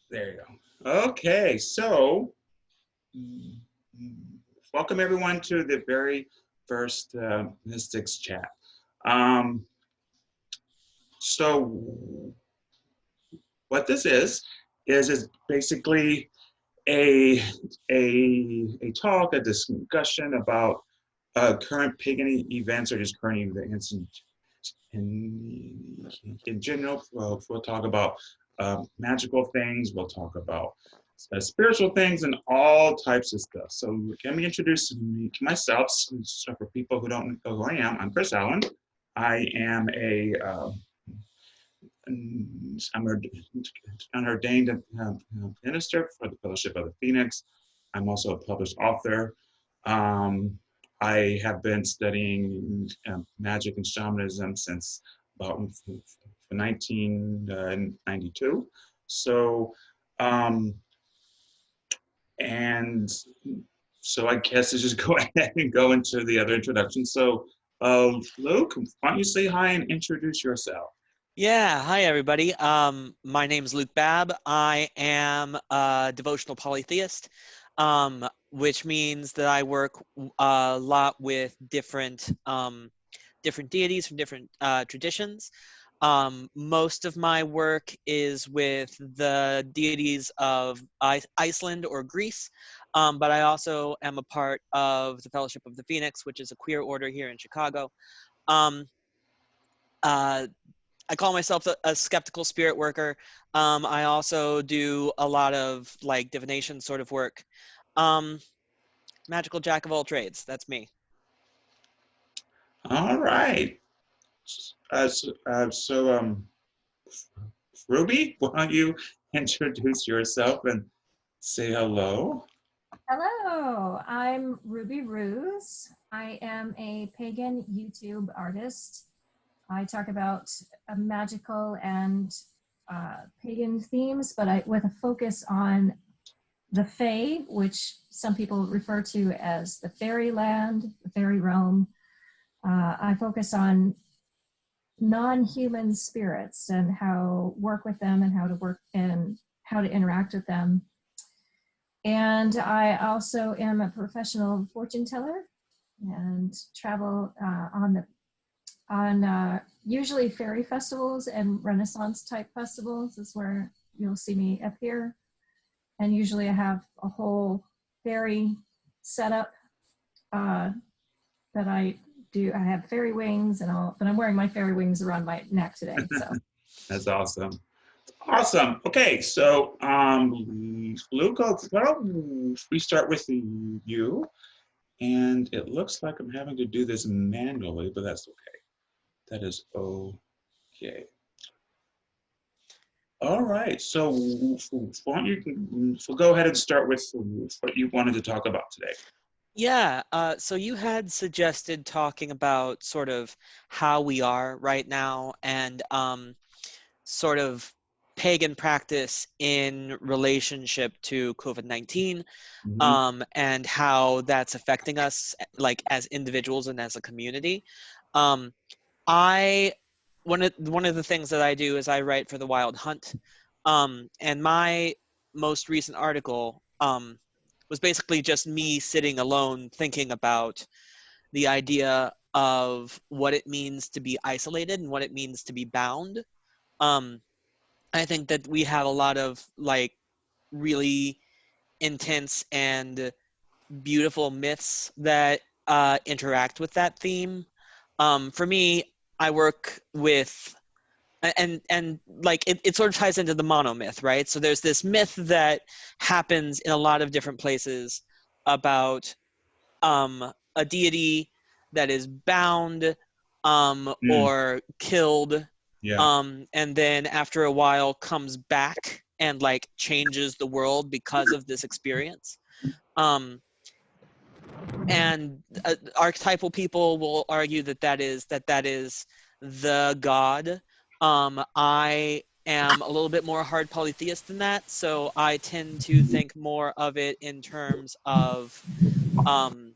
There you go. Okay, so mm, welcome everyone to the very first Mystics chat. Um, so what this is basically a a talk, a discussion about current pagan events or just current events in general. We'll talk about magical things. We'll talk about spiritual things and all types of stuff. So let me introduce myself. So for people who don't know who I am, I'm Chris Allaun. I am I'm an ordained minister for the Fellowship of the Phoenix. I'm also a published author. Um, I have been studying magic and shamanism since about 1992. So, um, and so I guess to just go ahead and go into the other introduction. So, Luke, why don't you say hi and introduce yourself? Yeah, hi everybody. My name is Luke Babb. I am a devotional polytheist, which means that I work a lot with different deities from different traditions. Most of my work is with the deities of Iceland or Greece, but I also am a part of the Fellowship of the Phoenix, which is a queer order here in Chicago. Um, uh, I call myself a skeptical spirit worker. I also do a lot of like divination sort of work. Um, Magical jack of all trades. That's me. All right. So, Ruby, why don't you introduce yourself and say hello? Hello, I'm Ruby Ruse. I am a pagan YouTube artist. I talk about magical and pagan themes, but with a focus on the Fae, which some people refer to as the fairyland, the fairy realm. I focus on non-human spirits and how work with them and how to work and how to interact with them. And I also am a professional fortune teller and travel on usually fairy festivals and Renaissance type festivals is where you'll see me appear. And usually I have a whole fairy setup uh, that I do. I have fairy wings and all, but I'm wearing my fairy wings around my neck today. So That's awesome. Awesome. Okay, so Luke, why don't we start with you? And it looks like I'm having to do this manually, but that's okay. That is okay. All right. So why don't you go ahead and start with what you wanted to talk about today? Yeah. So you had suggested talking about sort of how we are right now and sort of pagan practice in relationship to COVID-19, Mhm. and how that's affecting us like as individuals and as a community. Um, I one of the things that I do is I write for the Wild Hunt, and my most recent article was basically just me sitting alone thinking about the idea of what it means to be isolated and what it means to be bound. Um, I think that we have a lot of like really intense and beautiful myths that interact with that theme. For me, I work with and like it sort of ties into the monomyth, right? So there's this myth that happens in a lot of different places about a deity that is bound Mm, or killed, yeah. and then after a while comes back and like changes the world because of this experience. Um, and archetypal people will argue that that is the god. I am a little bit more hard polytheist than that, so I tend to think more of it in terms of um,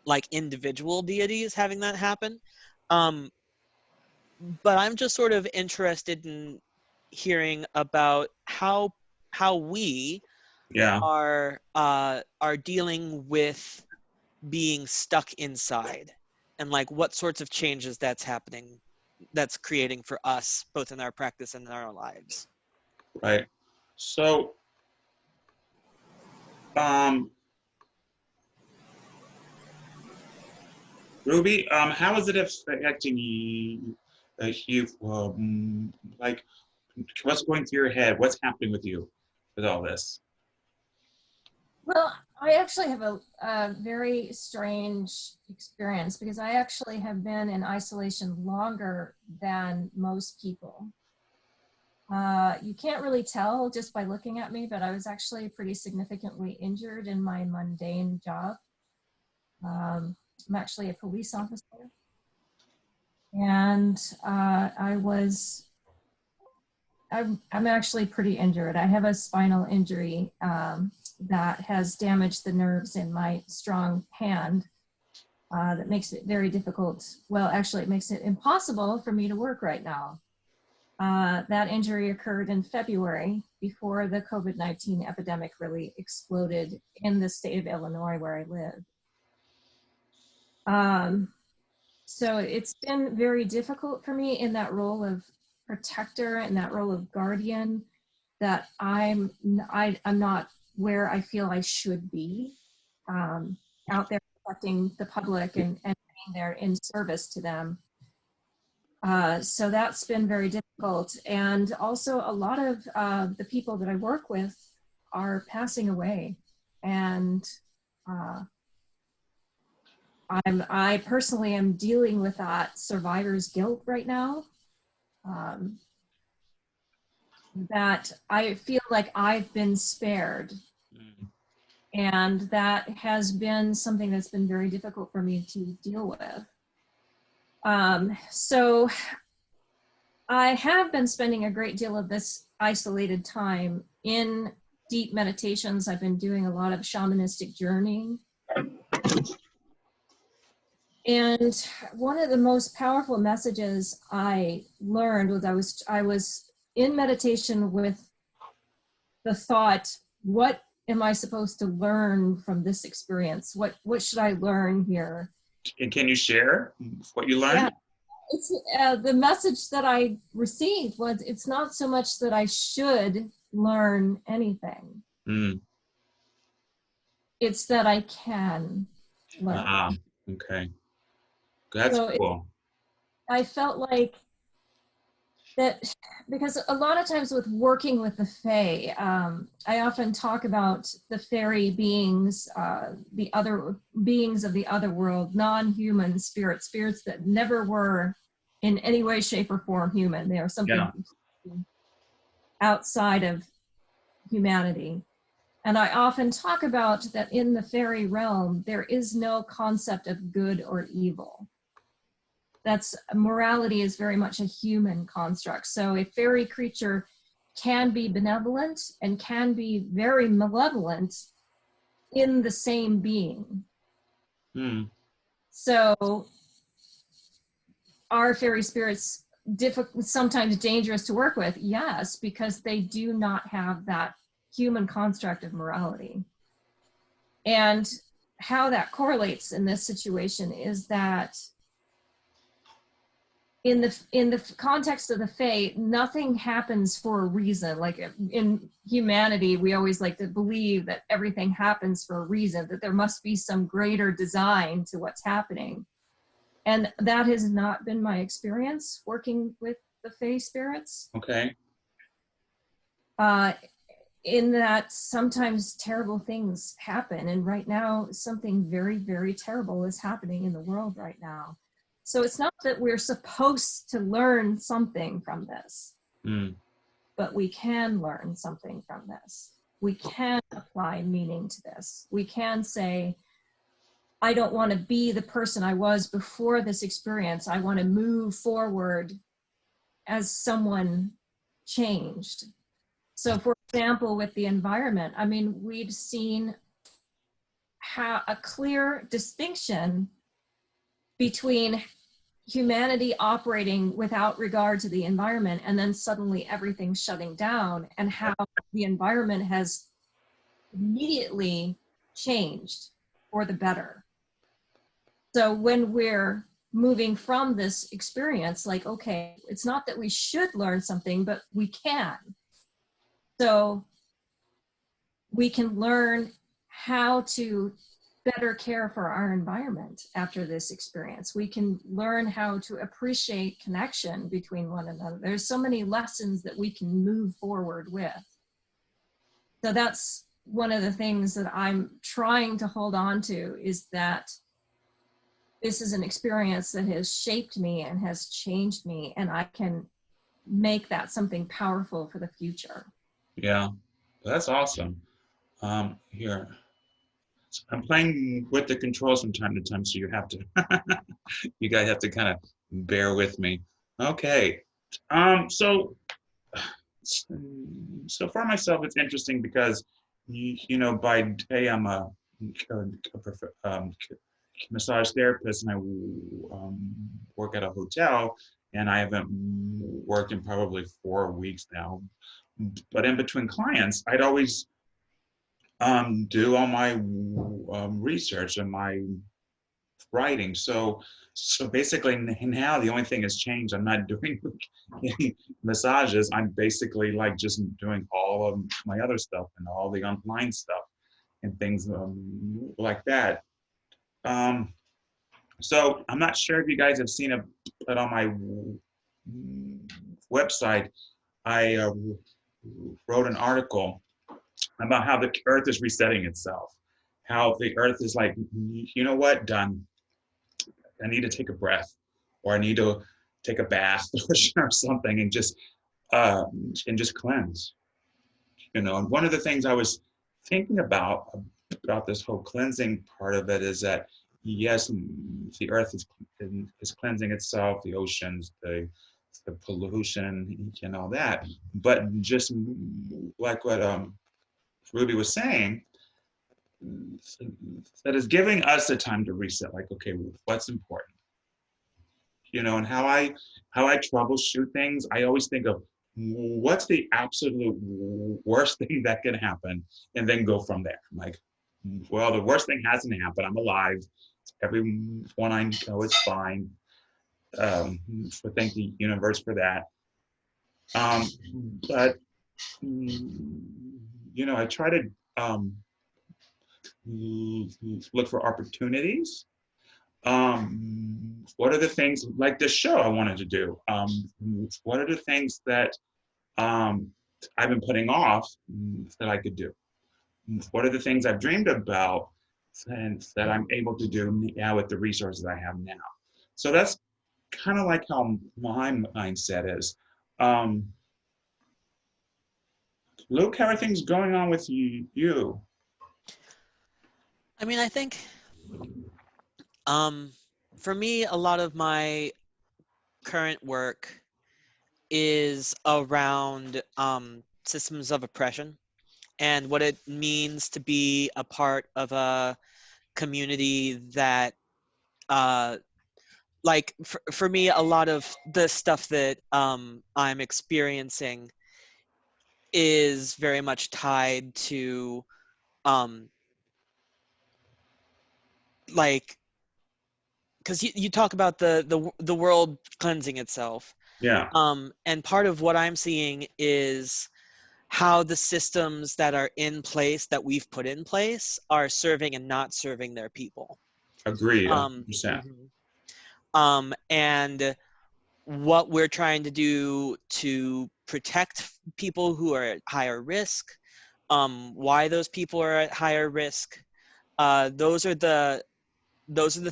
like individual deities having that happen. Um, but I'm just sort of interested in hearing about how we Yeah. are dealing with being stuck inside, and like what sorts of changes that's creating for us, both in our practice and in our lives. Right. So, um, Ruby, how is it affecting you? Like, what's going through your head? What's happening with you with all this? Well, I actually have a very strange experience because I actually have been in isolation longer than most people. You can't really tell just by looking at me, but I was actually pretty significantly injured in my mundane job. I'm actually a police officer, and I'm actually pretty injured. I have a spinal injury that has damaged the nerves in my strong hand that makes it very difficult. Well, actually, it makes it impossible for me to work right now. That injury occurred in February before the COVID-19 epidemic really exploded in the state of Illinois where I live. So it's been very difficult for me in that role of protector and that role of guardian, that I'm not where I feel I should be, out there protecting the public and being there in service to them. So that's been very difficult. And also a lot of the people that I work with are passing away. And I personally am dealing with that survivor's guilt right now. That I feel like I've been spared. And that has been something that's been very difficult for me to deal with. So I have been spending a great deal of this isolated time in deep meditations. I've been doing a lot of shamanistic journeying. And one of the most powerful messages I learned was I was in meditation with the thought, what am I supposed to learn from this experience? What should I learn here? And can you share what you learned? Yeah. It's the message that I received was, it's not so much that I should learn anything. It's that I can learn. Okay. That's So cool. I felt like that, because a lot of times with working with the Fae, I often talk about the fairy beings, the other beings of the other world, non-human spirits that never were in any way, shape, or form human. They are something outside of humanity. And I often talk about that in the fairy realm, there is no concept of good or evil. Morality is very much a human construct. So a fairy creature can be benevolent and can be very malevolent in the same being. So are fairy spirits sometimes dangerous to work with? Yes, because they do not have that human construct of morality. And how that correlates in this situation is that in the context of the Fae, nothing happens for a reason. Like in humanity, we always like to believe that everything happens for a reason, that there must be some greater design to what's happening. And that has not been my experience working with the Fae spirits. Okay. In that sometimes terrible things happen. And right now, something very, very terrible is happening in the world right now. So it's not that we're supposed to learn something from this, but we can learn something from this. We can apply meaning to this. We can say, I don't want to be the person I was before this experience. I want to move forward as someone changed. So for example, with the environment, I mean, we've seen how a clear distinction between humanity operating without regard to the environment, and then suddenly everything's shutting down, and how the environment has immediately changed for the better. So when we're moving from this experience, like, okay, it's not that we should learn something, but we can. So we can learn how to better care for our environment after this experience. We can learn how to appreciate connection between one another. There's so many lessons that we can move forward with. So that's one of the things that I'm trying to hold on to, is that this is an experience that has shaped me and has changed me, and I can make that something powerful for the future. Yeah, that's awesome. Here, I'm playing with the controls from time to time, so you have to, you guys have to kind of bear with me. Okay. So for myself, it's interesting because, you know, by day I'm a massage therapist, and I work at a hotel, and I haven't worked in probably 4 weeks now. But in between clients, I'd always do all my research and my writing. So basically now the only thing has changed. I'm not doing massages. I'm basically like just doing all of my other stuff and all the online stuff and things like that. So I'm not sure if you guys have seen it, but on my website, I wrote an article about how the earth is resetting itself, how the earth is like, you know what, done. I need to take a breath, or I need to take a bath or something, and just cleanse. You know, and one of the things I was thinking about this whole cleansing part of it is that, yes, the earth is cleansing itself, the oceans, the pollution and all that, but just like what Ruby was saying, that is giving us the time to reset. Like, okay, what's important? You know, and how I troubleshoot things, I always think of what's the absolute worst thing that can happen, and then go from there. Like, well, the worst thing hasn't happened. I'm alive. Everyone I know is fine. So thank the universe for that. But you know, I try to look for opportunities. What are the things like this show I wanted to do? What are the things that I've been putting off that I could do? What are the things I've dreamed about and that I'm able to do now with the resources I have now? So that's kind of like how my mindset is. Luke, how are things going on with you? I mean, I think for me, a lot of my current work is around systems of oppression and what it means to be a part of a community that like for me, a lot of the stuff that I'm experiencing is very much tied to um like, because you talk about the world cleansing itself, Yeah, and part of what I'm seeing is how the systems that are in place, that we've put in place, are serving and not serving their people. agreed, um 100%. mhm. And what we're trying to do to protect people who are at higher risk, why those people are at higher risk, those are the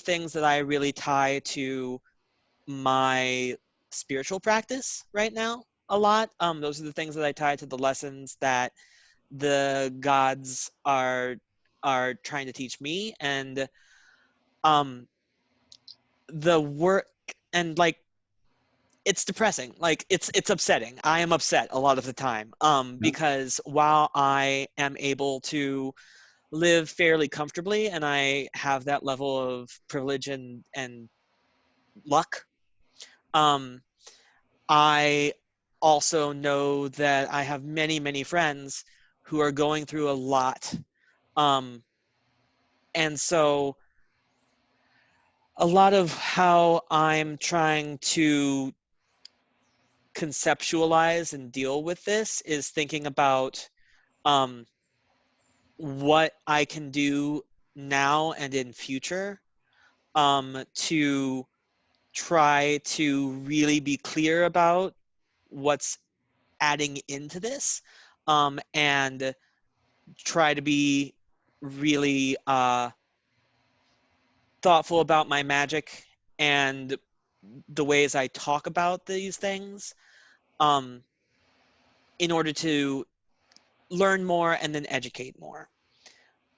things that I really tie to my spiritual practice right now a lot. Those are the things that I tie to the lessons that the gods are trying to teach me, and the work, and like, it's depressing. Like, it's upsetting. I am upset a lot of the time, because while I am able to live fairly comfortably and I have that level of privilege and luck I also know that I have many, many friends who are going through a lot. And so a lot of how I'm trying to conceptualize and deal with this is thinking about what I can do now and in future to try to really be clear about what's adding into this, and try to be really thoughtful about my magic and the ways I talk about these things, um, in order to learn more and then educate more,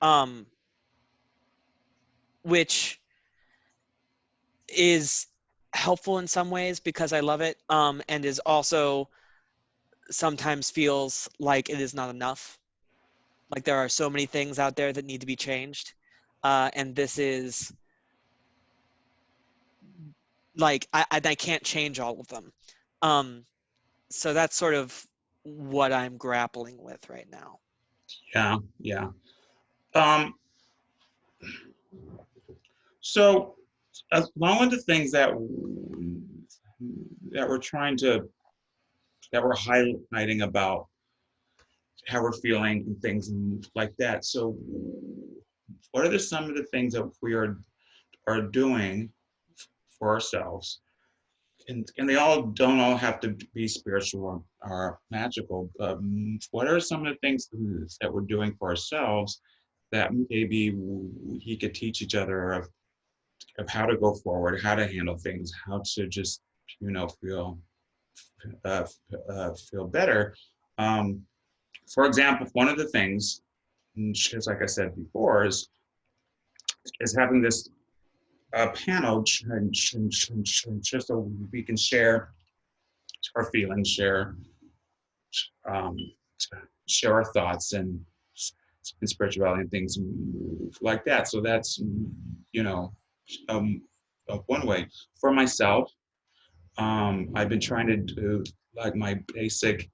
um, which is helpful in some ways because I love it, and is also sometimes feels like it is not enough. Like there are so many things out there that need to be changed, and this is like I can't change all of them. Um, so that's sort of what I'm grappling with right now. Yeah, yeah. Um, so one of the things that we're trying to that we're highlighting about how we're feeling and things like that. So what are some of the things that we are doing for ourselves? And they all don't all have to be spiritual or magical. What are some of the things that we're doing for ourselves that maybe we could teach each other of how to go forward, how to handle things, how to just, uh, feel better. Um, for example, one of the things, just like I said before, is having this panel just so we can share our feelings, um, share our thoughts and spirituality and things like that. So that's, you know, um, one way. For myself, I've been trying to do like my basic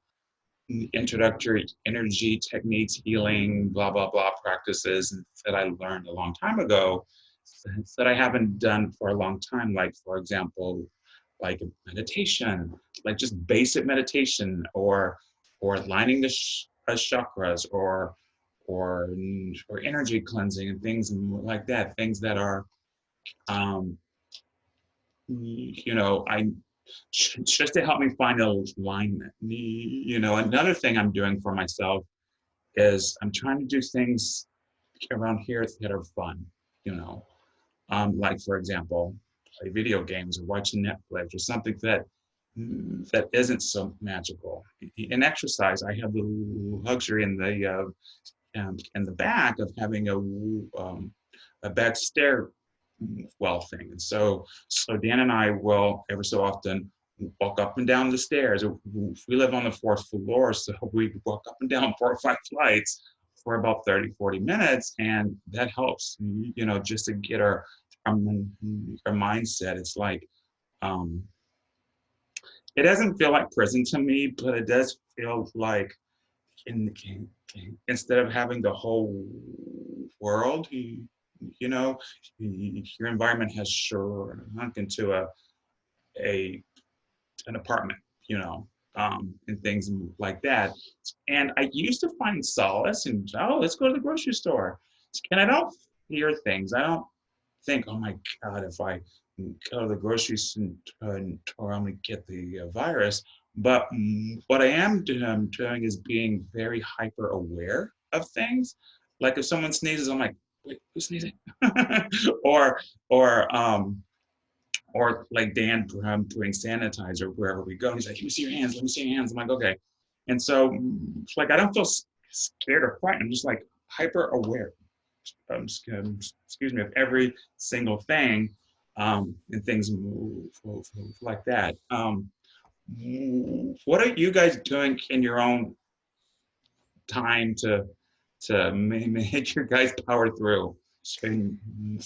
introductory energy techniques, healing, blah, blah, blah practices that I learned a long time ago that I haven't done for a long time. Like, for example, like meditation, like just basic meditation or lining the chakras or energy cleansing and things like that, things that are, um, I just to help me find alignment. Another thing I'm doing for myself is I'm trying to do things around here that are fun, you know, like for example, play video games or watching Netflix or something that isn't so magical. In exercise, I have the luxury in the back of having a back stair well thing. And so Dan and I will every so often walk up and down the stairs. We live on the fourth floor, so we walk up and down 4 or 5 flights for about 30, 40 minutes. And that helps, just to get our mindset. It's like, it doesn't feel like prison to me, but it does feel like in, instead of having the whole world, you know, your environment has shrunk into a an apartment, and things like that. And I used to find solace in, oh, let's go to the grocery store. And I don't fear things. I don't think, oh my God, if I go to the grocery store, I'm going to get the virus. But what I am doing is being very hyper aware of things. Like if someone sneezes, I'm like, wait, who's sneezing? or, or, um, or like Dan doing sanitizer wherever we go. He's like, let me see your hands, let me see your hands. I'm like, okay. And so it's like, I don't feel scared or frightened. I'm just like hyper aware, excuse me, of every single thing, and things move like that. What are you guys doing in your own time to make your guys power through? So,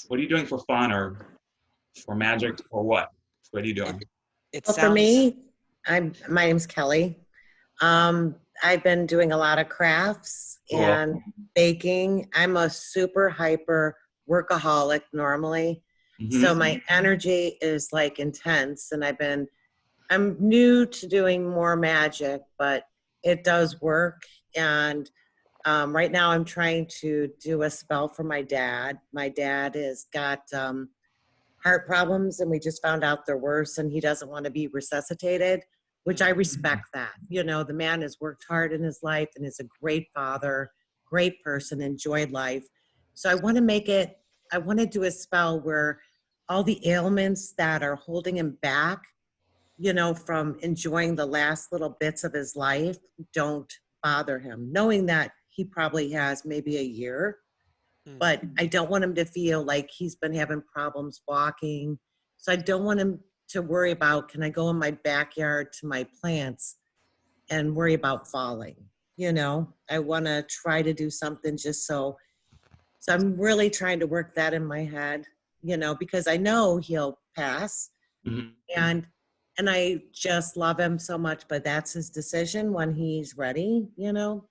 what are you doing for fun or for magic or what? What are you doing? it Well, for sounds. me, my name's Kelly. I've been doing a lot of crafts Cool. and baking. I'm a super hyper workaholic normally. So my energy is like intense, and I'm new to doing more magic, but it does work. And right now I'm trying to do a spell for my dad. My dad has got heart problems, and we just found out they're worse, and he doesn't want to be resuscitated, which I respect that. You know, the man has worked hard in his life and is a great father, great person, enjoyed life. So I want to do a spell where all the ailments that are holding him back, you know, from enjoying the last little bits of his life don't bother him, knowing that he probably has maybe a year. But I don't want him to feel like he's been having problems walking. So I don't want him to worry about, can I go in my backyard to my plants and worry about falling? You know, I want to try to do something just so I'm really trying to work that in my head, you know, because I know he'll pass. And I just love him so much, but that's his decision when he's ready, you know.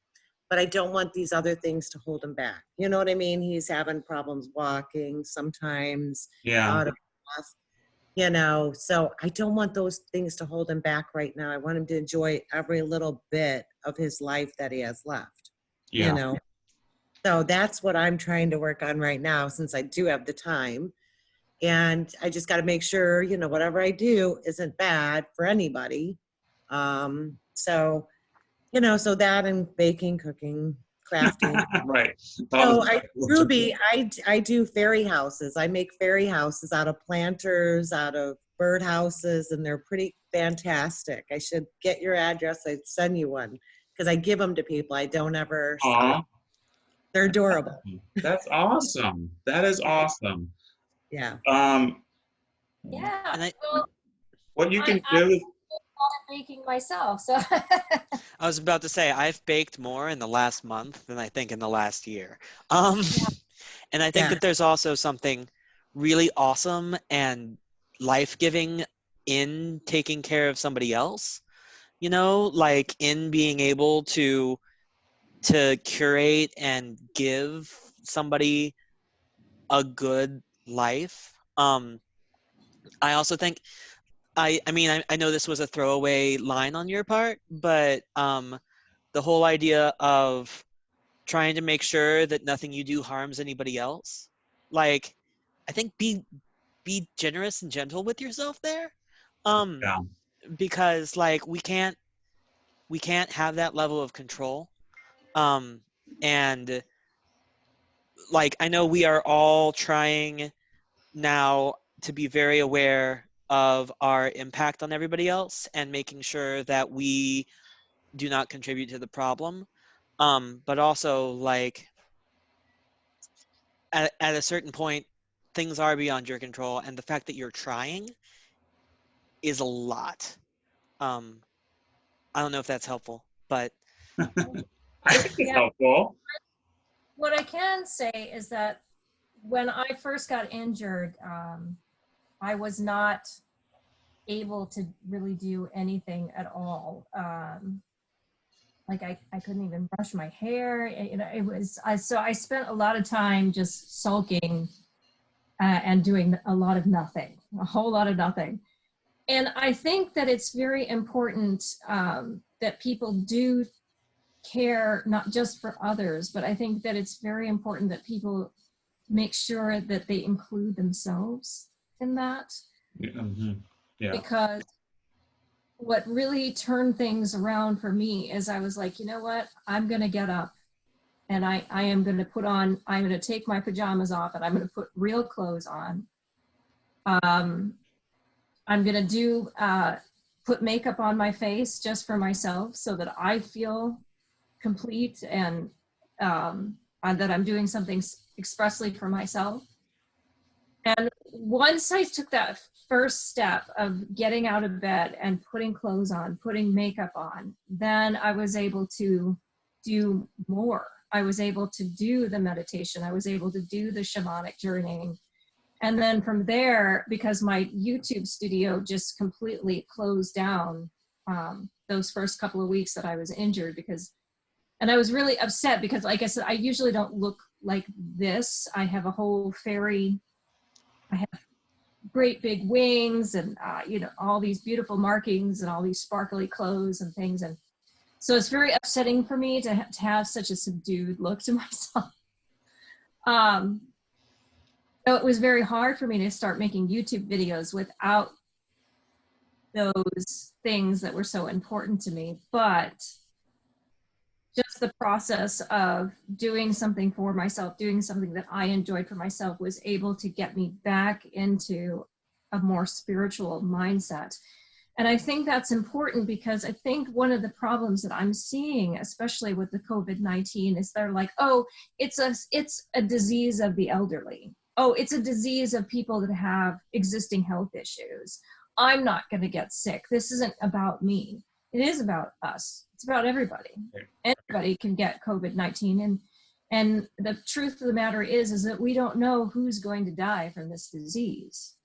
But I don't want these other things to hold him back. You know what I mean? He's having problems walking sometimes, out of breath, you know. So I don't want those things to hold him back right now. I want him to enjoy every little bit of his life that he has left, you know. So that's what I'm trying to work on right now, since I do have the time. And I just got to make sure, you know, whatever I do isn't bad for anybody. So, you know, so that and baking, cooking, crafting. Right. So Ruby, I do fairy houses. I make fairy houses out of planters, out of bird houses, and they're pretty fantastic. I should get your address. I'd send you one because I give them to people. I don't ever sell. They're adorable. That's awesome. That is awesome. Yeah. Yeah. And Well, what you can I do is baking myself, so I was about to say, I've baked more in the last month than I think in the last year. And I think that there's also something really awesome and life-giving in taking care of somebody else, you know, like in being able to curate and give somebody a good life. I also think I mean, I know this was a throwaway line on your part, but the whole idea of trying to make sure that nothing you do harms anybody else, like, I think be generous and gentle with yourself there, because like we can't have that level of control, and like I know we are all trying now to be very aware of our impact on everybody else and making sure that we do not contribute to the problem. But also, like, at a certain point, things are beyond your control, and the fact that you're trying is a lot. I don't know if that's helpful, but I think it's helpful. what I can say is that when I first got injured, I was not able to really do anything at all. Like I couldn't even brush my hair. You know, so I spent a lot of time just sulking and doing a lot of nothing, a whole lot of nothing. And I think that it's very important that people do care, not just for others, but I think that it's very important that people make sure that they include themselves in that. Because what really turned things around for me is I was like, you know what, I'm going to get up and I am going to I'm going to take my pajamas off and I'm going to put real clothes on. I'm going to put makeup on my face just for myself so that I feel complete and that I'm doing something expressly for myself. And once I took that first step of getting out of bed and putting clothes on, putting makeup on, then I was able to do more. I was able to do the meditation. I was able to do the shamanic journeying And then from there, because my YouTube studio just completely closed down those first couple of weeks that I was injured, and I was really upset because, like I said, I usually don't look like this. I have a whole I have great big wings and, you know, all these beautiful markings and all these sparkly clothes and things. And so it's very upsetting for me to have such a subdued look to myself. So it was very hard for me to start making YouTube videos without those things that were so important to me. But just the process of doing something for myself, doing something that I enjoyed for myself, was able to get me back into a more spiritual mindset. And I think that's important because I think one of the problems that I'm seeing, especially with the COVID-19, is they're like, oh, it's a disease of the elderly. Oh, it's a disease of people that have existing health issues. I'm not going to get sick. This isn't about me. It is about us. It's about everybody. Everybody can get COVID-19. And the truth of the matter is that we don't know who's going to die from this disease.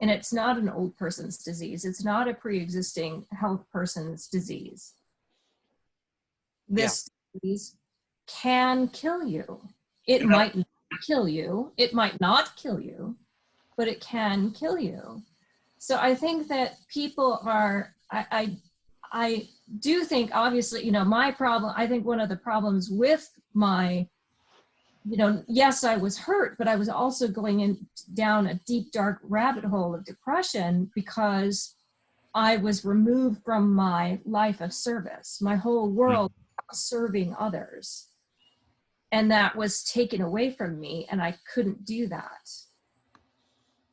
And it's not an old person's disease. It's not a pre-existing health person's disease. This disease can kill you. It might not kill you. It might not kill you, but it can kill you. So I think that people are, I do think, obviously, you know, my problem, I think one of the problems with my, you know, yes, I was hurt, but I was also going down a deep, dark rabbit hole of depression because I was removed from my life of service. My whole world was serving others. And that was taken away from me, and I couldn't do that.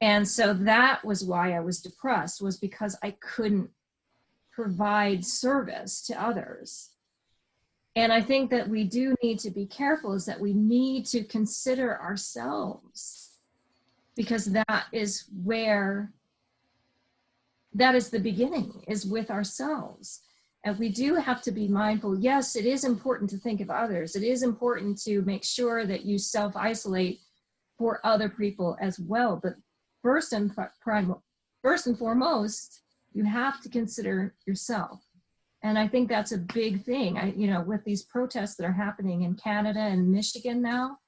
And so that was why I was depressed, was because I couldn't provide service to others. And I think that we do need to be careful, is that we need to consider ourselves, because that is where, that is the beginning, is with ourselves. And we do have to be mindful. Yes, it is important to think of others. It is important to make sure that you self-isolate for other people as well. But first and foremost, you have to consider yourself. And I think that's a big thing. You know, with these protests that are happening in Canada and Michigan now,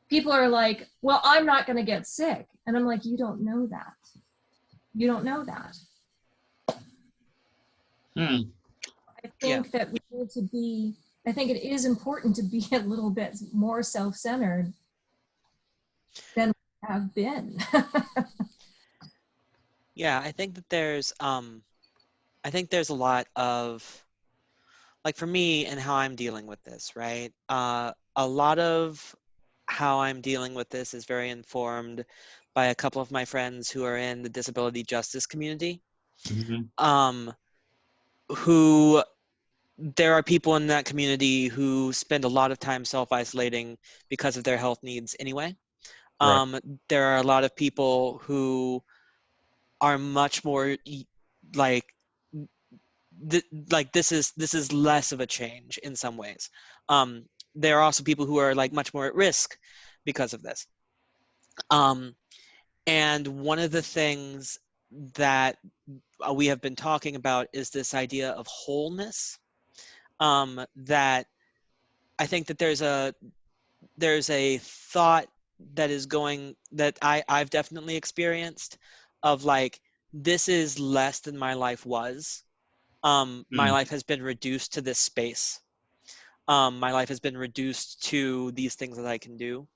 people are like, well, I'm not going to get sick. And I'm like, you don't know that. You don't know that. I think that we need to be, I think it is important to be a little bit more self-centered than we have been. Yeah, I think that there's a lot of, like, for me and how I'm dealing with this, right? A lot of how I'm dealing with this is very informed by a couple of my friends who are in the disability justice community. Who, there are people in that community who spend a lot of time self-isolating because of their health needs anyway. Right. There are a lot of people who are much more like this is less of a change in some ways. There are also people who are like much more at risk because of this. And one of the things that we have been talking about is this idea of wholeness. That I think that there's a thought that is going, that I've definitely experienced, of like, this is less than my life was. My life has been reduced to this space. My life has been reduced to these things that I can do.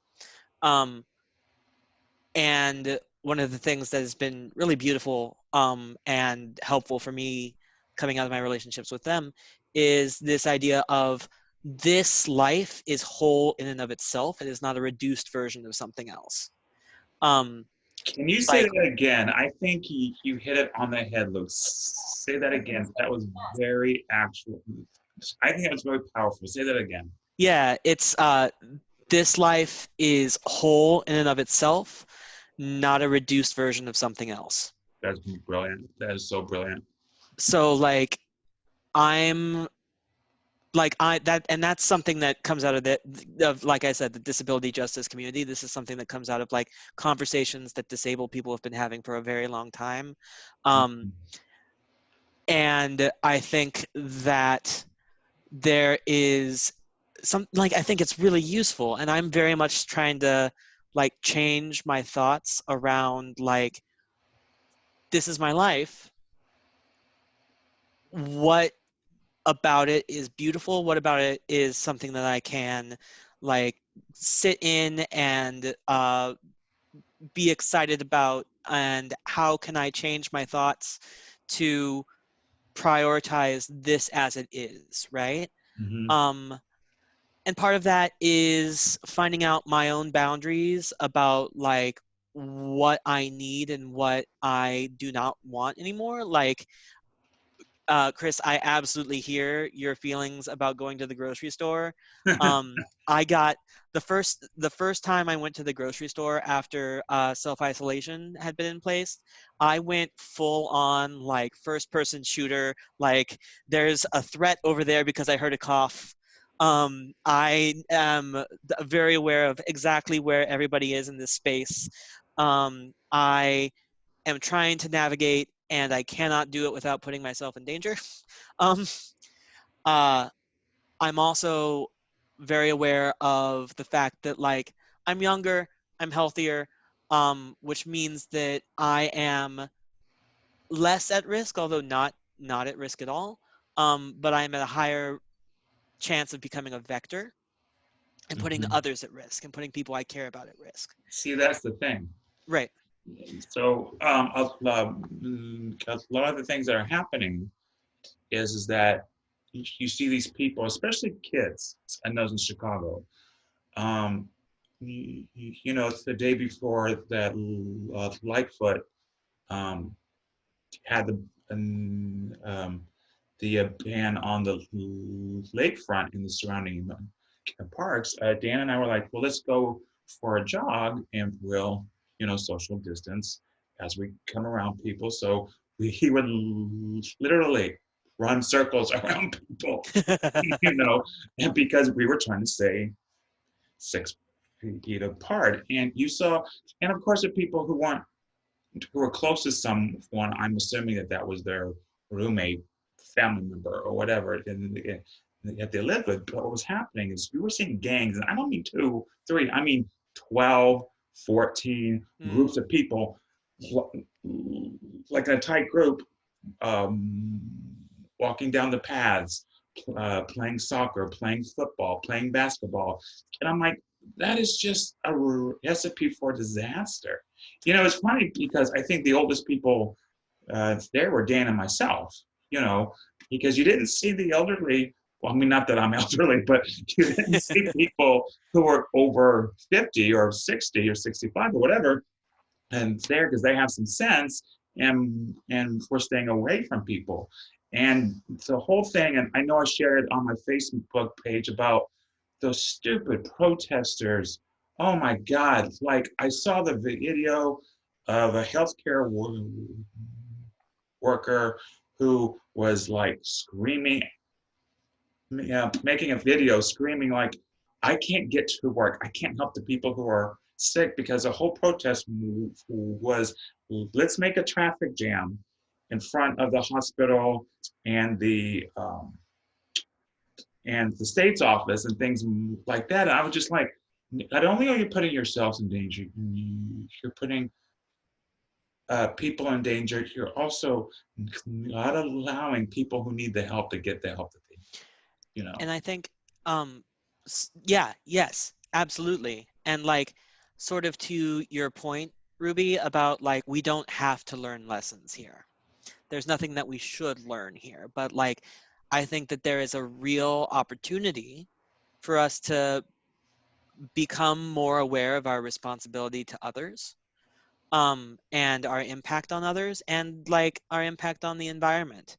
And one of the things that has been really beautiful and helpful for me coming out of my relationships with them is this idea of, this life is whole in and of itself. It is not a reduced version of something else. Can you say that again? I think you hit it on the head, Luke. Say that again. That was very actual. I think that was very powerful. Say that again. Yeah, it's this life is whole in and of itself, not a reduced version of something else. That's brilliant. That is so brilliant. So like, I'm like that's something that comes out of like I said, the disability justice community. This is something that comes out of like conversations that disabled people have been having for a very long time. And I think that there is I think it's really useful, and I'm very much trying to like change my thoughts around like, this is my life. What about it is beautiful? What about it is something that I can like sit in and be excited about? And how can I change my thoughts to prioritize this as it is, right? And part of that is finding out my own boundaries about like what I need and what I do not want anymore. Like, Chris, I absolutely hear your feelings about going to the grocery store. I got the first time I went to the grocery store after self-isolation had been in place, I went full on like first person shooter. Like, there's a threat over there because I heard a cough. I am very aware of exactly where everybody is in this space. I am trying to navigate, and I cannot do it without putting myself in danger. um, uh, I'm also very aware of the fact that like I'm younger, I'm healthier, which means that I am less at risk, although not at risk at all. But I'm at a higher chance of becoming a vector and putting others at risk and putting people I care about at risk. See, that's the thing. Right. So a lot of the things that are happening is that you see these people, especially kids. I know in Chicago. You know, it's the day before that Lightfoot had the ban on the lakefront in the surrounding parks. Dan and I were like, well, let's go for a jog and we'll, you know, social distance as we come around people. So he would literally run circles around people, you know, and because we were trying to stay 6 feet apart. And you saw, and of course, the people who were close to someone, I'm assuming that was their roommate, family member, or whatever, that they lived with. But what was happening is we were seeing gangs, and I don't mean 2, 3, I mean 12, 14 groups of people, like in a tight group, walking down the paths, playing soccer, playing football, playing basketball. And I'm like, that is just a recipe for disaster. You know, it's funny because I think the oldest people there were Dan and myself, you know, because you didn't see the elderly. Well, I mean, not that I'm elderly, but you didn't see people who were over 50 or 60 or 65 or whatever, and there because they have some sense, and we're staying away from people. And the whole thing, and I know I shared it on my Facebook page about those stupid protesters. Oh my God, like I saw the video of a healthcare worker who was like screaming, making a video screaming like, I can't get to work. I can't help the people who are sick, because the whole protest was, let's make a traffic jam in front of the hospital and the state's office and things like that. And I was just like, not only are you putting yourselves in danger, you're putting people in danger. You're also not allowing people who need the help to get the help that they need, you know. And I think, yeah, yes, absolutely. And like, sort of to your point, Ruby, about like, we don't have to learn lessons here. There's nothing that we should learn here. But like, I think that there is a real opportunity for us to become more aware of our responsibility to others, and our impact on others, and like our impact on the environment,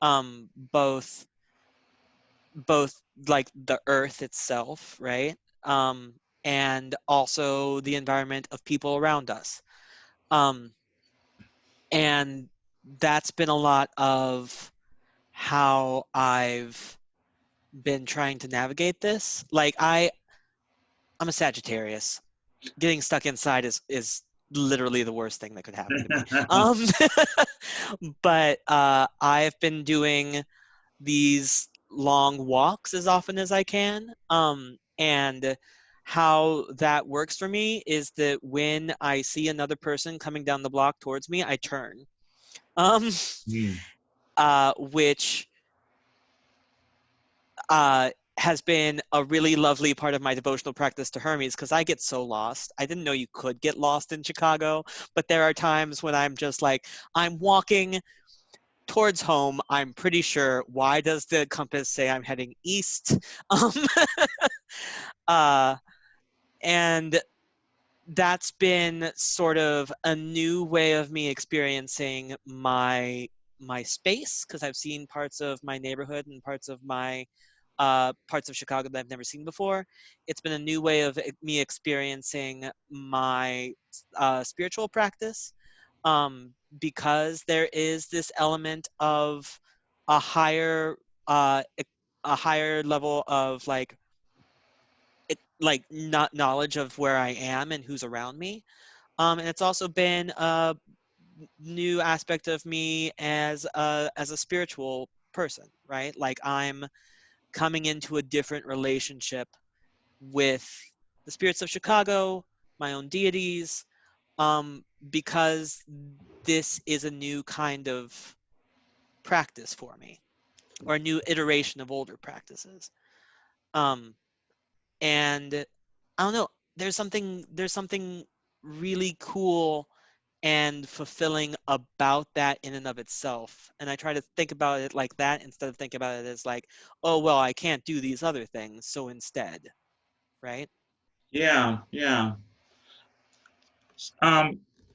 both like the earth itself, right? And also the environment of people around us. And that's been a lot of how I've been trying to navigate this. Like I'm a Sagittarius. Getting stuck inside is literally the worst thing that could happen to me. But I've been doing these long walks as often as I can. And how that works for me is that when I see another person coming down the block towards me, I turn. Which has been a really lovely part of my devotional practice to Hermes, because I get so lost. I didn't know you could get lost in Chicago, but there are times when I'm just like, I'm walking towards home, I'm pretty sure. Why does the compass say I'm heading east? And that's been sort of a new way of me experiencing my space, because I've seen parts of my neighborhood and parts of Chicago that I've never seen before. It's been a new way of me experiencing my spiritual practice, because there is this element of a higher level of not knowledge of where I am and who's around me. And it's also been a new aspect of me as a spiritual person, right? Like I'm coming into a different relationship with the spirits of Chicago, my own deities, because this is a new kind of practice for me, or a new iteration of older practices. And I don't know, there's something really cool and fulfilling about that in and of itself. And I try to think about it like that instead of thinking about it as like, oh, well, I can't do these other things, so instead, right? Yeah, yeah.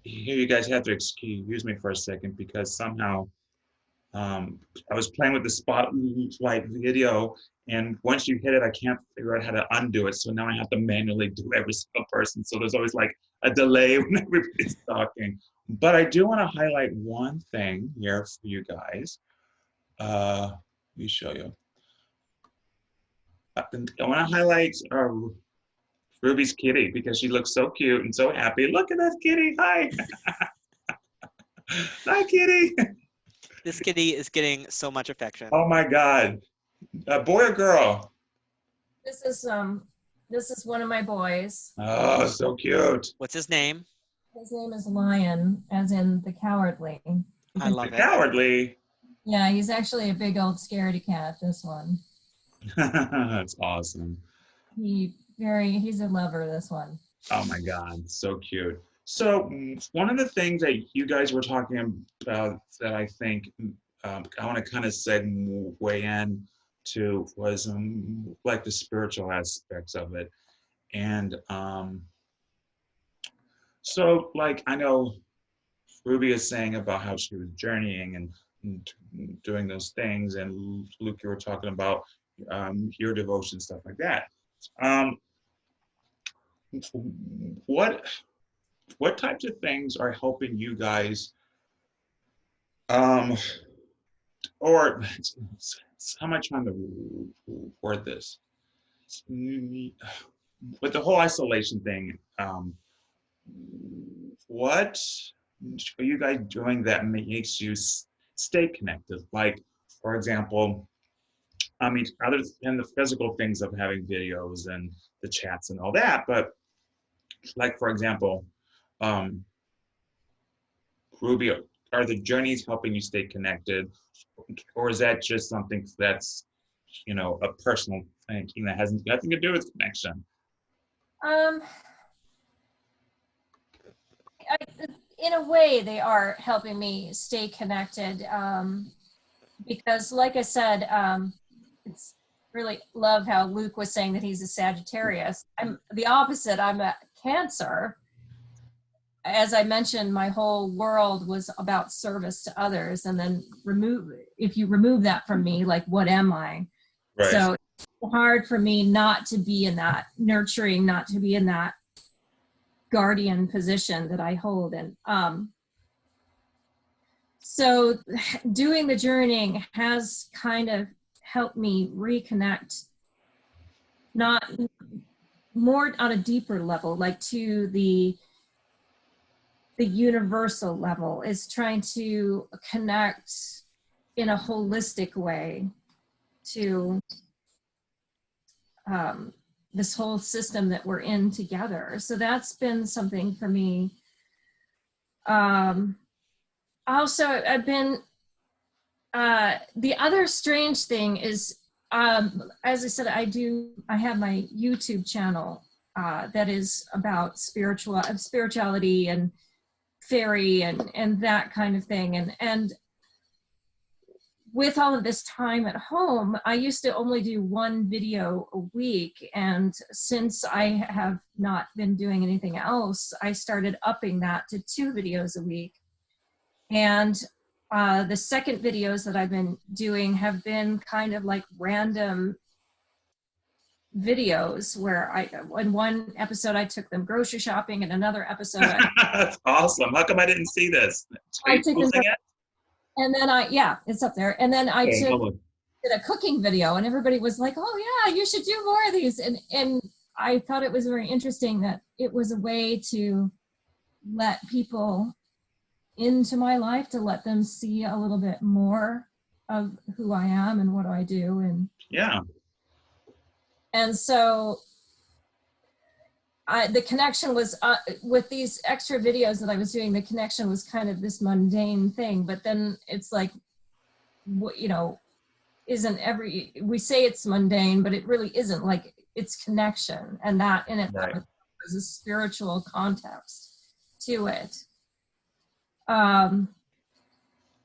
Here you guys have to excuse me for a second because somehow I was playing with the spotlight video, and once you hit it, I can't figure out how to undo it. So now I have to manually do every single person. So there's always like a delay when everybody's talking. But I do want to highlight one thing here for you guys. Let me show you. I want to highlight Ruby's kitty because she looks so cute and so happy. Look at that kitty. Hi. Hi, kitty. This kitty is getting so much affection. Oh my God. Boy or girl? This is one of my boys. Oh, so cute. What's his name? His name is Lion, as in the cowardly. I love it. Cowardly. Yeah, he's actually a big old scaredy cat, this one. That's awesome. He's a lover, this one. Oh my God, so cute. So one of the things that you guys were talking about that I think I want to kind of segue in to was like the spiritual aspects of it. And so like I know Ruby is saying about how she was journeying and doing those things, and Luke, you were talking about your devotion, stuff like that. What types of things are helping you guys, or how am I trying to word this? With the whole isolation thing, what are you guys doing that makes you stay connected? Like, for example, I mean, other than the physical things of having videos and the chats and all that, but like, for example, Ruby, are the journeys helping you stay connected, or is that just something that's, you know, a personal thing that has nothing to do with connection? In a way, they are helping me stay connected, because, like I said, it's really love how Luke was saying that he's a Sagittarius. I'm the opposite. I'm a Cancer. As I mentioned, my whole world was about service to others, and then if you remove that from me, like, what am I? Right. So it's hard for me not to be in that nurturing, not to be in that guardian position that I hold. And so doing the journeying has kind of helped me reconnect, not more on a deeper level, like to the universal level, is trying to connect in a holistic way to this whole system that we're in together. So that's been something for me. Also, I've been, the other strange thing is, as I said, I have my YouTube channel that is about spirituality and fairy and that kind of thing. And with all of this time at home, I used to only do one video a week. And since I have not been doing anything else, I started upping that to 2 videos a week. And the second videos that I've been doing have been kind of like random videos where in one episode I took them grocery shopping, and another episode That's awesome. How come I didn't see this? Are you posting it? And then yeah, it's up there. And then I did a cooking video, and everybody was like, oh yeah, you should do more of these. And I thought it was very interesting that it was a way to let people into my life, to let them see a little bit more of who I am and what I do. And yeah. And so the connection was, with these extra videos that I was doing, the connection was kind of this mundane thing. But then it's like, you know, we say it's mundane, but it really isn't. Like, it's connection, and that in it has a spiritual context to it.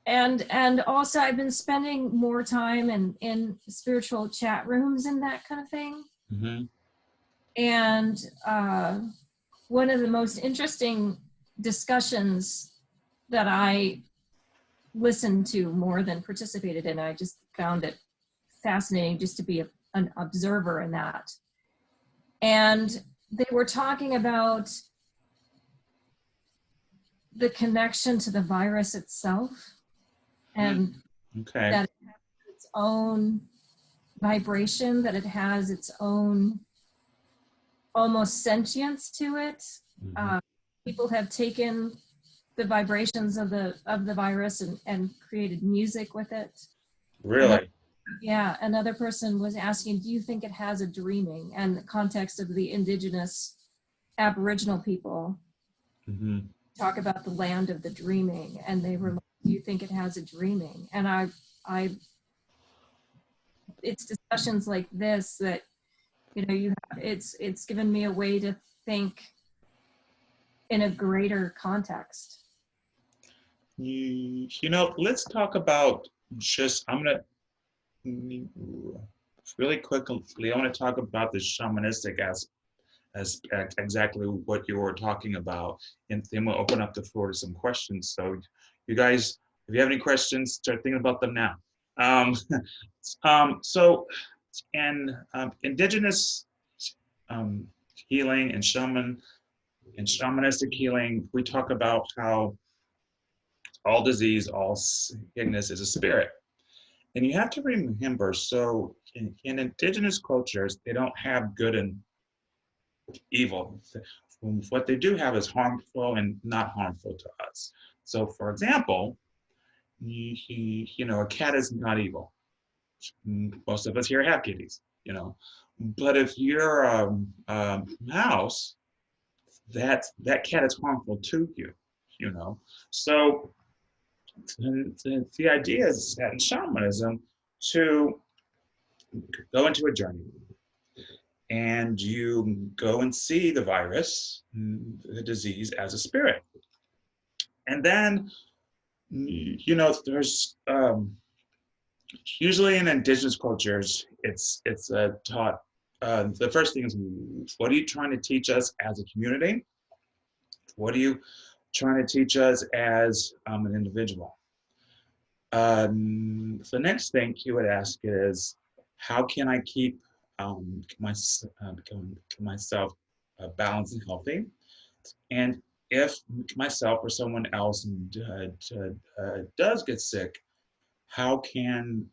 And also I've been spending more time in spiritual chat rooms and that kind of thing. Mm-hmm. And one of the most interesting discussions that I listened to more than participated in, I just found it fascinating just to be an observer in that. And they were talking about the connection to the virus itself, and that it has its own vibration, that it has its own almost sentience to it. Mm-hmm. People have taken the vibrations of the virus and created music with it. Really? Another person was asking, do you think it has a dreaming? And the context of the indigenous Aboriginal people talk about the land of the dreaming, and they were like, do you think it has a dreaming? And I it's discussions like this that, you know, it's given me a way to think in a greater context. You know, let's talk about I'm gonna really quickly, I want to talk about the shamanistic aspect, exactly what you were talking about, and then we'll open up the floor to some questions. So you guys, if you have any questions, start thinking about them now. So in indigenous healing and shamanistic healing, we talk about how all disease, all sickness is a spirit. And you have to remember, so in indigenous cultures, they don't have good and evil. What they do have is harmful and not harmful to us. So for example, you know, a cat is not evil. Most of us here have kitties, you know. But if you're a mouse, that cat is harmful to you, you know. So the idea is that in shamanism, to go into a journey, and you go and see the virus, the disease, as a spirit. And then, you know, there's usually in indigenous cultures, it's taught. The first thing is, what are you trying to teach us as a community? What are you trying to teach us as an individual? The next thing you would ask is, how can I keep myself balanced and healthy? And if myself or someone else does get sick, how can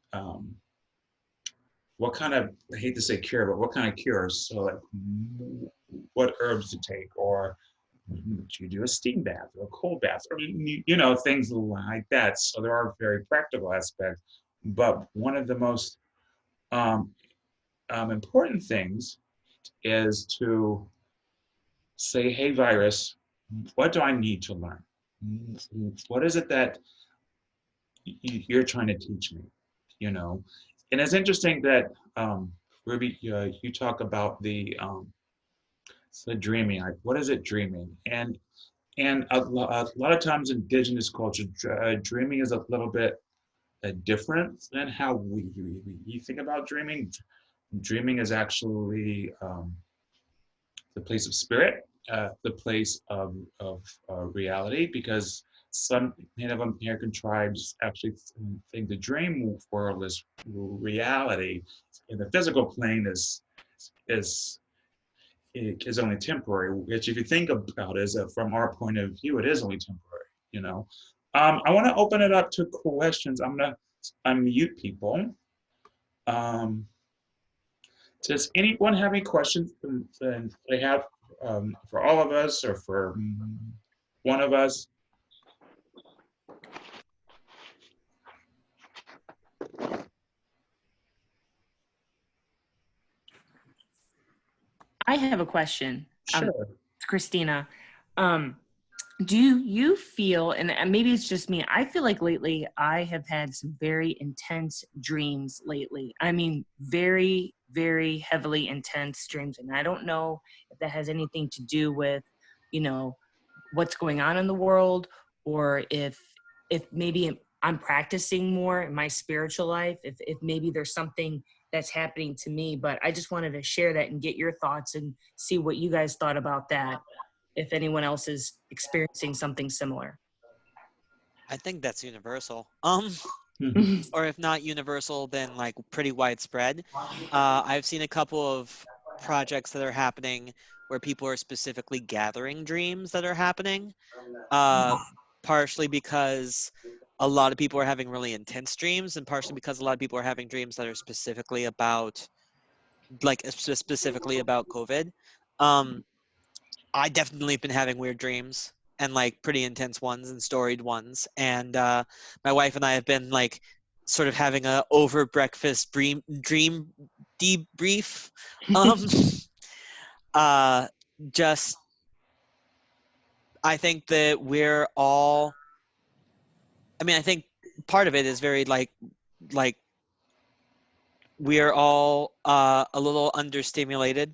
what kind of, I hate to say cure, but what kind of cures? So like what herbs to take, or do you do a steam bath or a cold bath, or things like that. So there are very practical aspects, but one of the most um, important things is to say, hey, virus, what do I need to learn? What is it that you're trying to teach me? And it's interesting that Ruby, you talk about the dreaming. Like, what is it dreaming? And a lot of times, indigenous culture, dreaming is a little bit different than how we think about dreaming. Dreaming is actually the place of spirit, the place of reality, because some Native American tribes actually think the dream world is reality, and the physical plane is is only temporary. Which, if you think about it, from our point of view, it is only temporary. I want to open it up to questions. I'm gonna unmute people. Does anyone have any questions that they have for all of us, or for one of us? I have a question. Sure. It's Christina. Do you feel, and maybe it's just me, I feel like lately I have had some very intense dreams lately. I mean, very, very heavily intense dreams. And I don't know if that has anything to do with, what's going on in the world, or if maybe I'm practicing more in my spiritual life, if maybe there's something that's happening to me. But I just wanted to share that and get your thoughts and see what you guys thought about that, if anyone else is experiencing something similar. I think that's universal. Or if not universal, then like pretty widespread. I've seen a couple of projects that are happening where people are specifically gathering dreams that are happening, partially because a lot of people are having really intense dreams, and partially because a lot of people are having dreams that are specifically about COVID. I definitely been having weird dreams, and like pretty intense ones and storied ones. And my wife and I have been like sort of having a over breakfast dream debrief. Just, I think that we're all, I think part of it is very like we are all a little understimulated.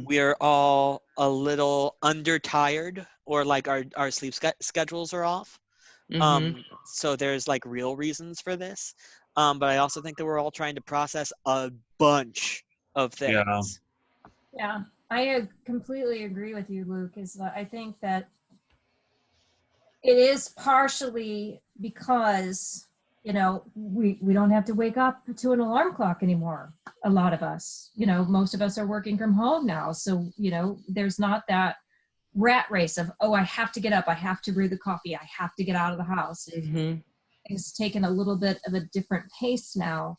We are all a little undertired, or like our sleep schedules are off. So there's like real reasons for this. But I also think that we're all trying to process a bunch of things. Yeah, I completely agree with you, Luke. I think that it is partially because, we don't have to wake up to an alarm clock anymore. A lot of us, most of us are working from home now. So, there's not that rat race of, oh, I have to get up, I have to brew the coffee, I have to get out of the house. It's taken a little bit of a different pace now.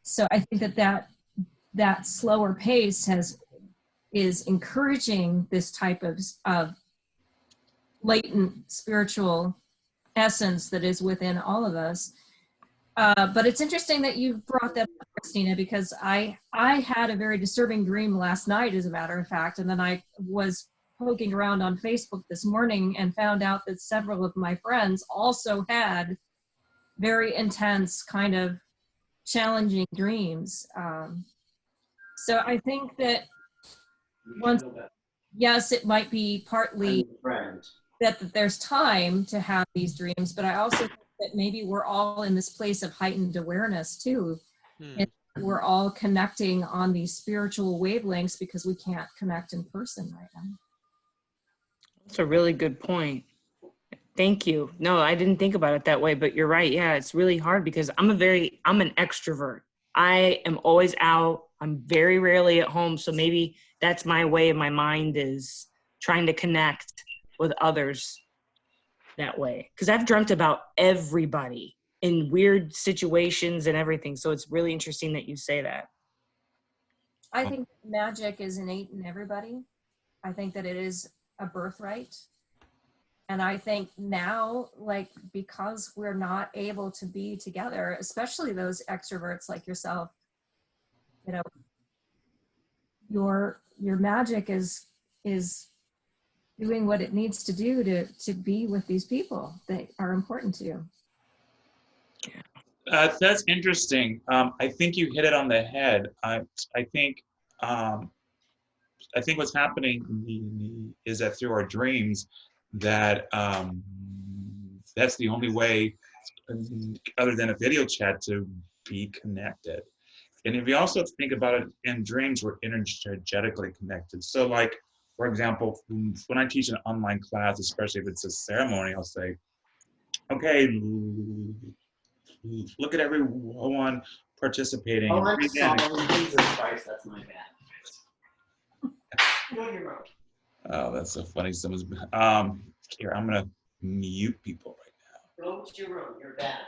So I think that slower pace is encouraging this type of latent spiritual essence that is within all of us. But it's interesting that you brought that up, Christina, because I had a very disturbing dream last night, as a matter of fact, and then I was poking around on Facebook this morning and found out that several of my friends also had very intense, kind of challenging dreams. So I think that yes, it might be partly that there's time to have these dreams, but I also think that maybe we're all in this place of heightened awareness too. And we're all connecting on these spiritual wavelengths because we can't connect in person right now. That's a really good point. Thank you. No, I didn't think about it that way, but you're right. Yeah, it's really hard because I'm an extrovert. I am always out. I'm very rarely at home. So maybe that's my way. My mind is trying to connect with others that way. Because I've dreamt about everybody. in weird situations and everything. So it's really interesting that you say that. I think magic is innate in everybody. I think that it is a birthright. And I think now, like, because we're not able to be together, especially those extroverts like yourself, you know, your magic is doing what it needs to do to be with these people that are important to you. That's interesting. I think you hit it on the head. I think what's happening is that through our dreams, that that's the only way, other than a video chat, to be connected. And if you also think about it, in dreams, we're energetically connected. So, like, for example, when I teach an online class, especially if it's a ceremony, I'll say, okay, look at everyone participating. Oh, And I'm breathe in. sorry. Jesus Christ, that's my bad. Go on your road. Oh, that's so funny. Someone's here. I'm gonna mute people right Go to your room. You're bad.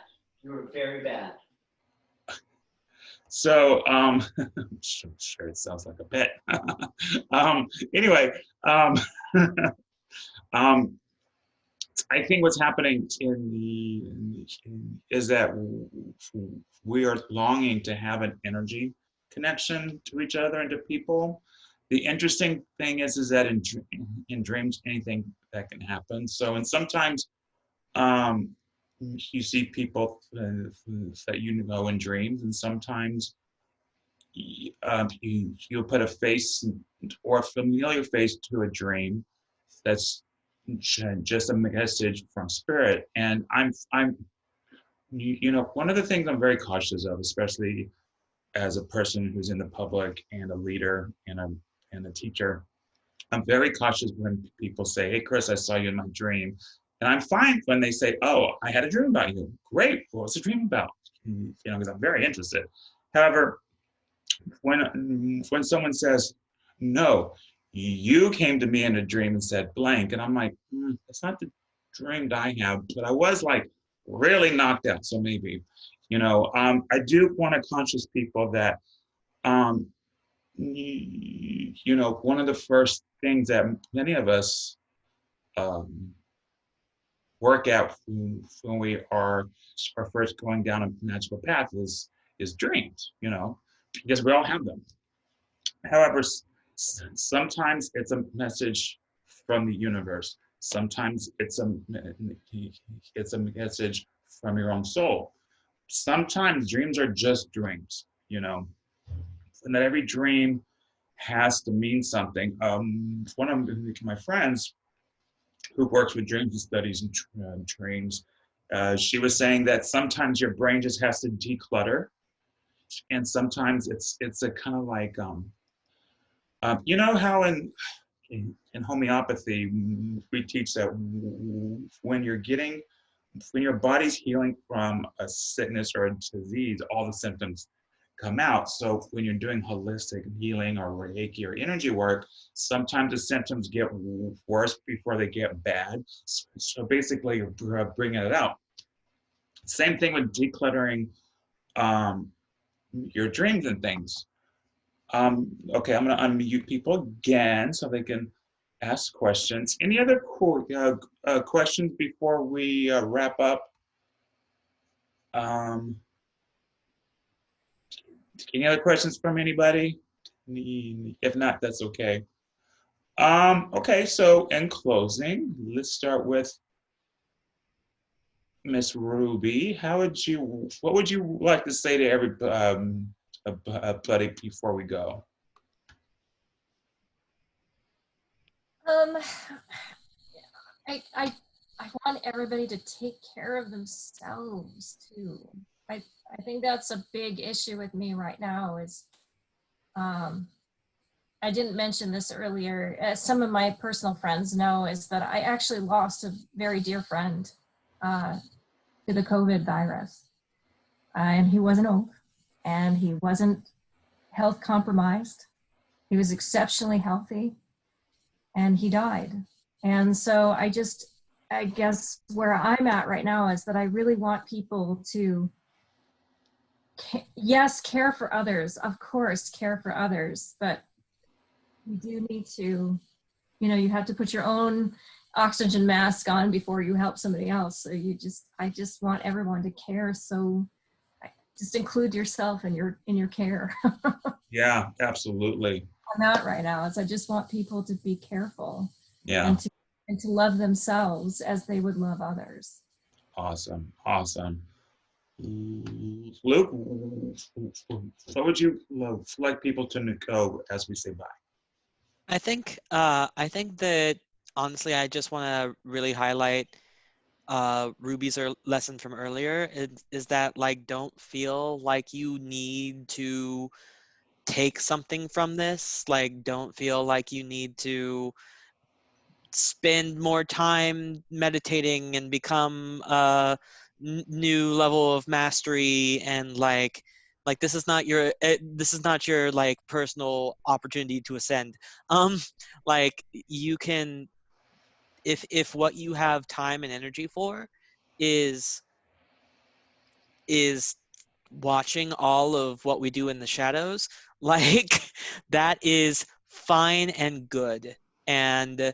You're very bad. now. So, I'm sure it sounds like a bit. Anyway, I think what's happening is that we are longing to have an energy connection to each other and to people. The interesting thing is that in dreams, anything that can happen. So, and sometimes you see people that you know in dreams, and sometimes you'll put a face or a familiar face to a dream that's just a message from spirit. And one of the things I'm very cautious of, especially as a person who's in the public and a leader and a teacher, I'm very cautious when people say, hey, Chris, I saw you in my dream. And I'm fine when they say, oh, I had a dream about you. Great, what was the dream about? Because I'm very interested. However, when someone says, no, you came to me in a dream and said blank, and I'm like, that's not the dream that I have, but I was like really knocked out. So maybe, I do want to conscious people that, one of the first things that many of us work out when we are first going down a magical path is dreams, because we all have them. However, sometimes it's a message from the universe. Sometimes it's a message from your own soul. Sometimes dreams are just dreams, and that every dream has to mean something. One of my friends who works with dreams and studies and dreams, she was saying that sometimes your brain just has to declutter, and sometimes it's a kind of like you know how in homeopathy we teach that when your body's healing from a sickness or a disease, all the symptoms come out. So when you're doing holistic healing or Reiki or energy work, sometimes the symptoms get worse before they get bad. So basically you're bringing it out. Same thing with decluttering your dreams and things. Okay, I'm going to unmute people again so they can ask questions. Any other questions before we wrap up? Any other questions from anybody? If not, that's okay. Okay, so in closing, let's start with Miss Ruby. What would you like to say to everybody before we go? I want everybody to take care of themselves too. I think that's a big issue with me right now is, I didn't mention this earlier, as some of my personal friends know, is that I actually lost a very dear friend to the COVID virus. And he wasn't old and he wasn't health compromised. He was exceptionally healthy and he died. And so I guess where I'm at right now is that I really want people to, yes, care for others, of course, care for others, but you do need to, you have to put your own oxygen mask on before you help somebody else. So I just want everyone to care. So just include yourself in your care. Yeah, absolutely. I'm out right now is I just want people to be careful Yeah. and to love themselves as they would love others. Awesome. Awesome. Luke, what would you like people to go as we say bye? I think that honestly, I just want to really highlight Ruby's lesson from earlier is that like don't feel like you need to take something from this. Like don't feel like you need to spend more time meditating and become a new level of mastery and like this is not your like personal opportunity to ascend. Like you can, if what you have time and energy for is watching all of what we do in the shadows, like that is fine and good, and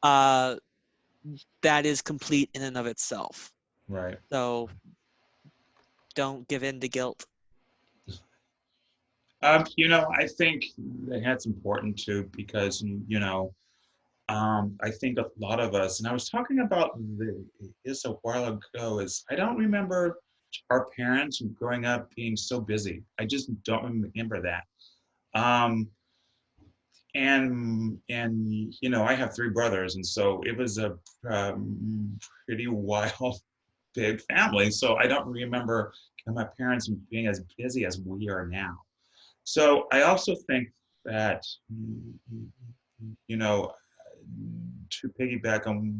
that is complete in and of itself. Right. So don't give in to guilt. I think that's important too because I think a lot of us, and I was talking about this a while ago, is I don't remember our parents growing up being so busy. I just don't remember that. Um, and I have three brothers, and so it was a pretty wild, big family. So I don't remember my parents being as busy as we are now. So I also think that, you know, to piggyback on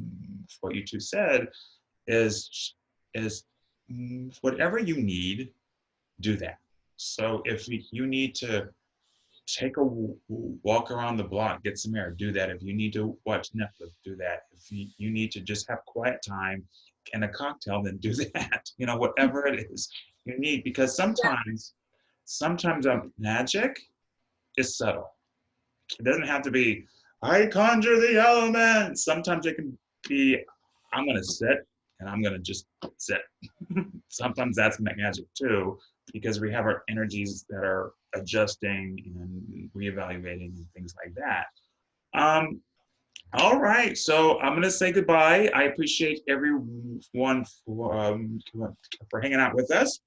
what you two said, is whatever you need, do that. So if you need to take a walk around the block, get some air, do that. If you need to watch Netflix, do that. If you need to just have quiet time and a cocktail, then do that. Whatever it is you need, because sometimes magic is subtle. It doesn't have to be, I conjure the elements. Sometimes it can be, I'm going to sit and I'm going to just sit. Sometimes that's magic too, because we have our energies that are adjusting and reevaluating and things like that. All right, so I'm going to say goodbye. I appreciate everyone for hanging out with us.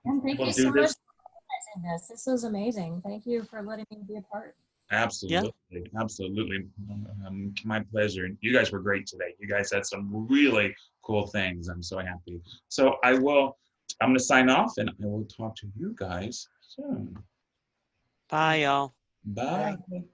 And thank We'll you do so much this. for organizing this. This was amazing. Thank you for letting me be a part. Absolutely, absolutely. My pleasure. You guys were great today. You guys had some really cool things. I'm so happy. So I'm going to sign off and I will talk to you guys soon. Bye, y'all. Bye. Bye.